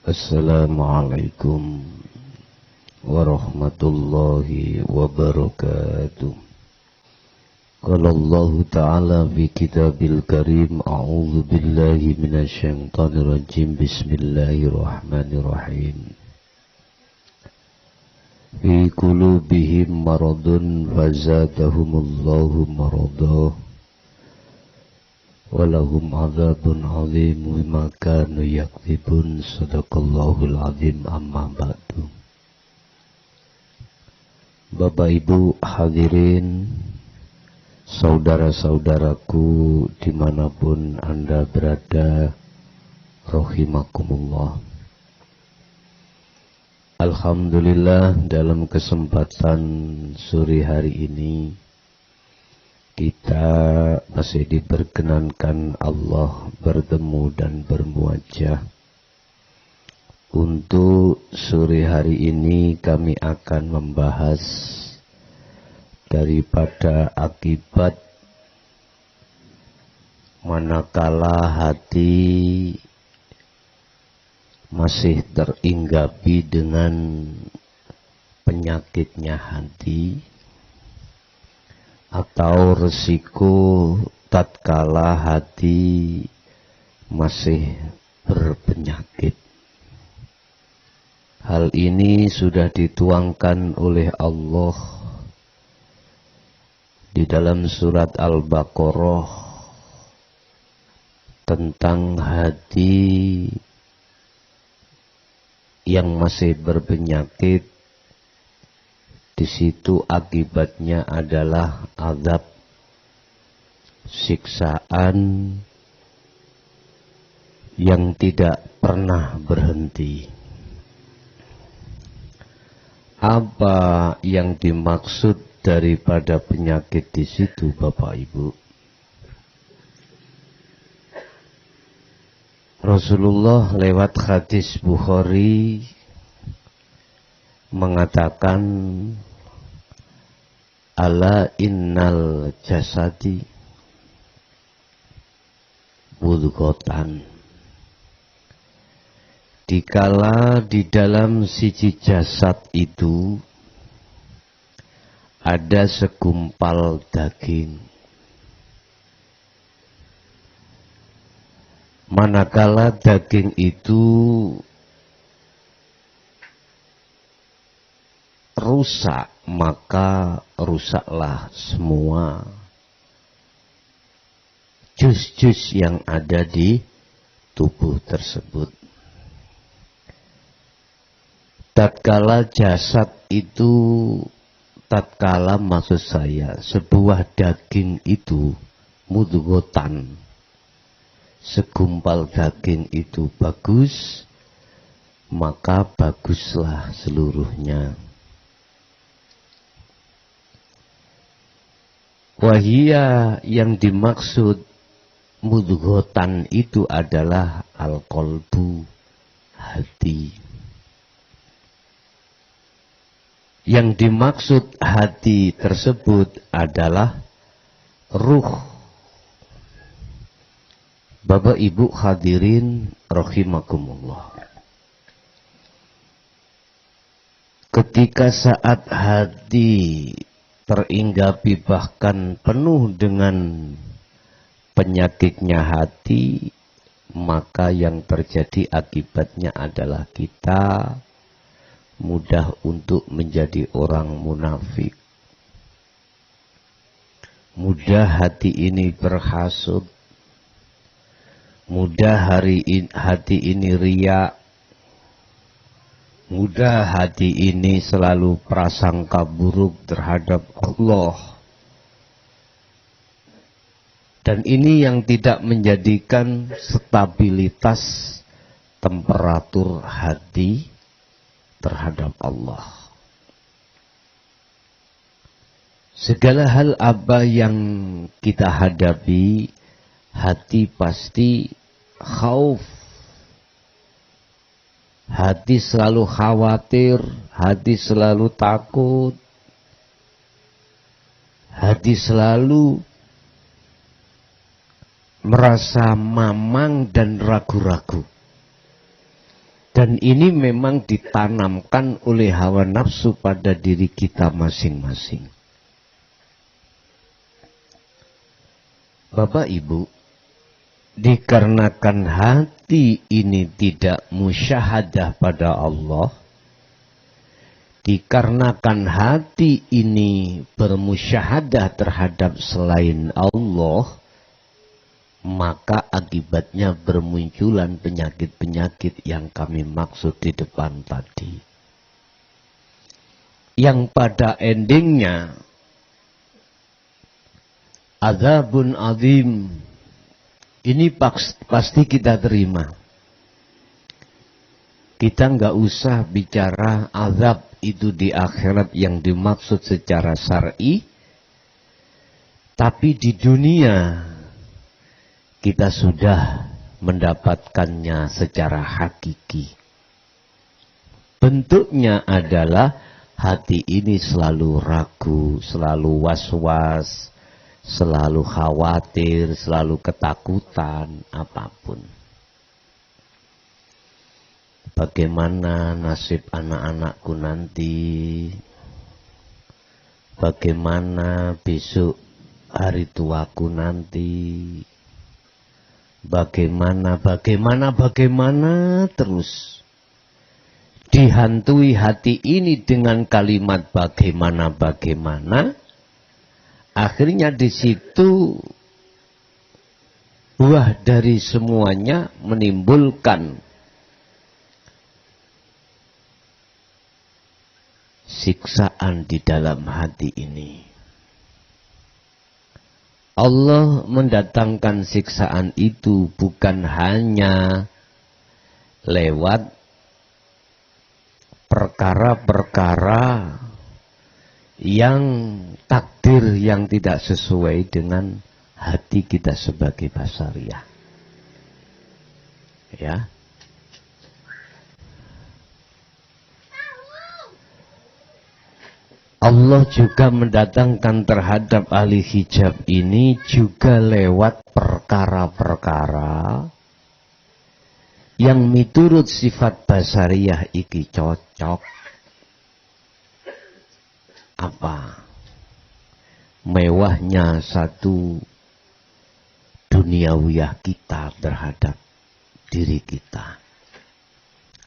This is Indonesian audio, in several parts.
Assalamualaikum warahmatullahi wabarakatuh. Qala Allah Ta'ala fi kitabil karim, a'udzu billahi minasyaitonir rajim. Bismillahirrahmanirrahim. Fi qulubihim maradun fazadahumullahu maradah walahum adzabun adzim bima kanu yakdzibun. Shadaqallahul azim. Amma ba'du. Bapak Ibu hadirin, saudara-saudaraku dimanapun Anda berada, rahimakumullah. Alhamdulillah, dalam kesempatan sore hari ini kita masih diperkenankan Allah bertemu dan bermuajah. Untuk sore hari ini kami akan membahas daripada akibat manakala hati masih teringgapi dengan penyakitnya hati, atau resiko tatkala hati masih berpenyakit. Hal ini sudah dituangkan oleh Allah di dalam surat Al-Baqarah tentang hati yang masih berpenyakit. Di situ akibatnya adalah azab, siksaan yang tidak pernah berhenti. Apa yang dimaksud daripada penyakit di situ, Bapak Ibu? Rasulullah lewat hadis Bukhari mengatakan, ala innal jasadi mudghatan. Dikala di dalam siji jasad itu ada segumpal daging, manakala daging itu rusak, maka rusaklah semua jus-jus yang ada di tubuh tersebut. Tatkala jasad itu, tatkala maksud saya sebuah daging itu mudghatan, segumpal daging itu bagus, maka baguslah seluruhnya. Wahia, yang dimaksud mudghatan itu adalah al-qalbu, hati. Yang dimaksud hati tersebut adalah ruh. Bapak Ibu hadirin rahimakumullah. Ketika saat hati teringgapi bahkan penuh dengan penyakitnya hati, maka yang terjadi akibatnya adalah kita mudah untuk menjadi orang munafik. Mudah hati ini berhasud, mudah hati ini riya, mudah hati ini selalu prasangka buruk terhadap Allah. Dan ini yang tidak menjadikan stabilitas temperatur hati terhadap Allah. Segala hal apa yang kita hadapi, hati pasti khauf. Hati selalu khawatir, hati selalu takut, hati selalu merasa mamang dan ragu-ragu. Dan ini memang ditanamkan oleh hawa nafsu pada diri kita masing-masing. Bapak Ibu, dikarenakan hati ini tidak musyahadah pada Allah, dikarenakan hati ini bermusyahadah terhadap selain Allah, maka akibatnya bermunculan penyakit-penyakit yang kami maksud di depan tadi. Yang pada endingnya azabun azim, ini pasti kita terima. Kita nggak usah bicara azab itu di akhirat yang dimaksud secara syar'i, tapi di dunia kita sudah mendapatkannya secara hakiki. Bentuknya adalah hati ini selalu ragu, selalu was-was, selalu khawatir, selalu ketakutan, apapun. Bagaimana nasib anak-anakku nanti? Bagaimana besok hari tuaku nanti? Bagaimana terus. Dihantui hati ini dengan kalimat bagaimana. Akhirnya di situ buah dari semuanya menimbulkan siksaan di dalam hati ini. Allah mendatangkan siksaan itu bukan hanya lewat perkara-perkara yang takdir yang tidak sesuai dengan hati kita sebagai basariah. Ya. Allah juga mendatangkan terhadap ahli hijab ini juga lewat perkara-perkara yang miturut sifat basariah iki cocok. Apa? Mewahnya satu duniawiyah kita terhadap diri kita.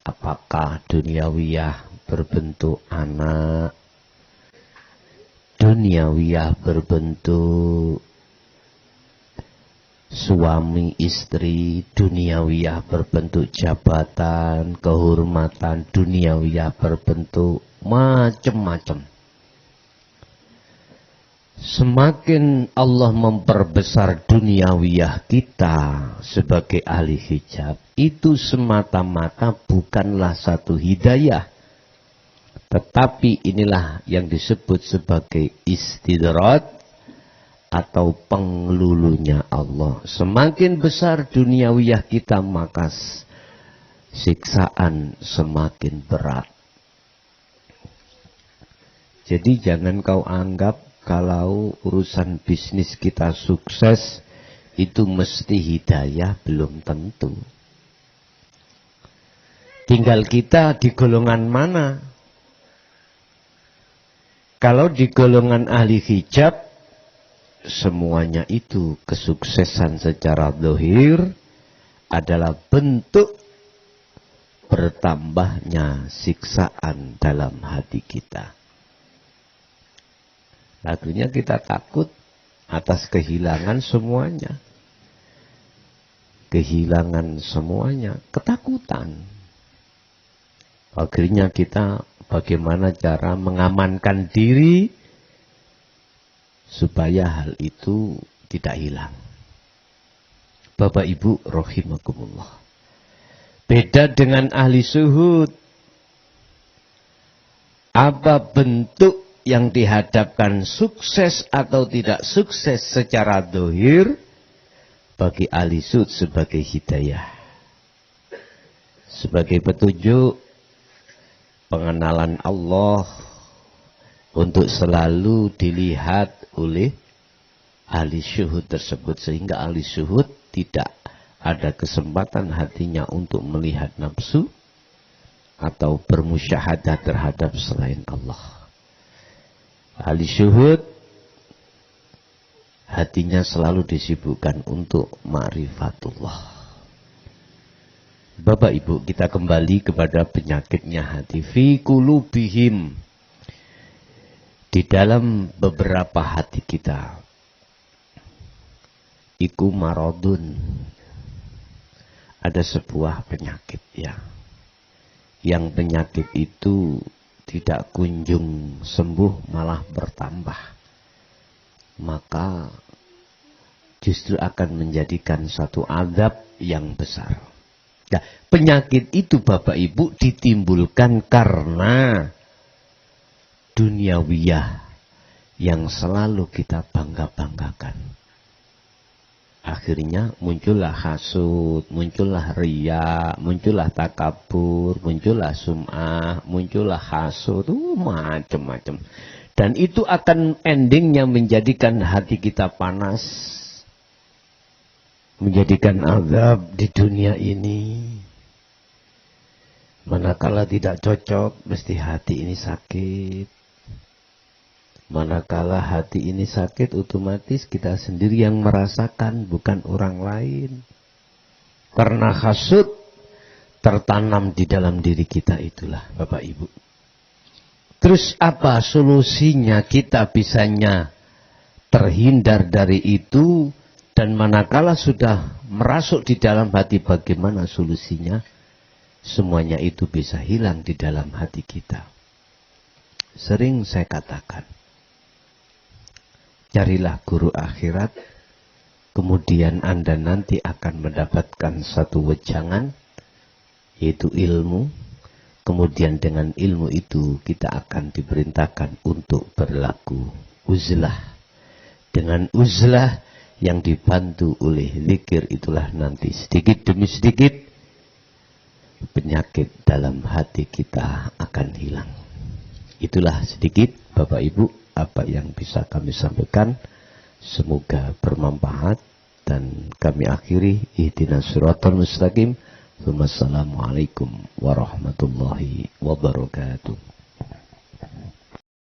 Apakah duniawiyah berbentuk anak, duniawiyah berbentuk suami istri, duniawiyah berbentuk jabatan, kehormatan, duniawiyah berbentuk macam-macam. Semakin Allah memperbesar duniawiyah kita sebagai ahli hijab, itu semata-mata bukanlah satu hidayah. Tetapi inilah yang disebut sebagai istidraj atau pengelulunya Allah. Semakin besar duniawiyah kita, maka siksaan semakin berat. Jadi jangan kau anggap kalau urusan bisnis kita sukses, itu mesti hidayah, belum tentu. Tinggal kita di golongan mana. Kalau di golongan ahli hijab, semuanya itu kesuksesan secara zahir adalah bentuk bertambahnya siksaan dalam hati kita. Akhirnya kita takut atas kehilangan semuanya. Kehilangan semuanya, ketakutan. Akhirnya kita bagaimana cara mengamankan diri supaya hal itu tidak hilang. Bapak Ibu rahimakumullah. Beda dengan ahli syuhud. Apa bentuk yang dihadapkan sukses atau tidak sukses secara zahir bagi ahli syuhud sebagai hidayah. Sebagai petunjuk pengenalan Allah untuk selalu dilihat oleh ahli syuhud tersebut. Sehingga ahli syuhud tidak ada kesempatan hatinya untuk melihat nafsu. atau bermusyahadah terhadap selain Allah. Ahli syuhud hatinya selalu disibukkan untuk ma'rifatullah. Bapak Ibu, kita kembali kepada penyakitnya hati. Fi qulubihim, di dalam beberapa hati kita, iku maradun, ada sebuah penyakit ya. Yang penyakit itu tidak kunjung sembuh, malah bertambah. Maka justru akan menjadikan satu azab yang besar. Nah, penyakit itu Bapak Ibu ditimbulkan karena duniawiyah yang selalu kita bangga-banggakan. Akhirnya muncullah hasud, muncullah riya, muncullah takabur, muncullah sum'ah, muncullah hasud, macam-macam. Dan itu akan endingnya menjadikan hati kita panas, menjadikan azab di dunia ini. Manakala tidak cocok, mesti hati ini sakit. Manakala hati ini sakit, otomatis kita sendiri yang merasakan, bukan orang lain. Karena hasud tertanam di dalam diri kita itulah, Bapak Ibu. Terus apa solusinya kita bisanya terhindar dari itu? Dan manakala sudah merasuk di dalam hati, bagaimana solusinya? Semuanya itu bisa hilang di dalam hati kita. Sering saya katakan, carilah guru akhirat, kemudian Anda nanti akan mendapatkan satu wejangan, yaitu ilmu. Kemudian dengan ilmu itu kita akan diperintahkan untuk berlaku uzlah. Dengan uzlah yang dibantu oleh zikir, itulah nanti sedikit demi sedikit penyakit dalam hati kita akan hilang. Itulah sedikit Bapak Ibu apa yang bisa kami sampaikan. Semoga bermanfaat dan kami akhiri ihdinas siratal mustaqim. Wassalamualaikum warahmatullahi wabarakatuh.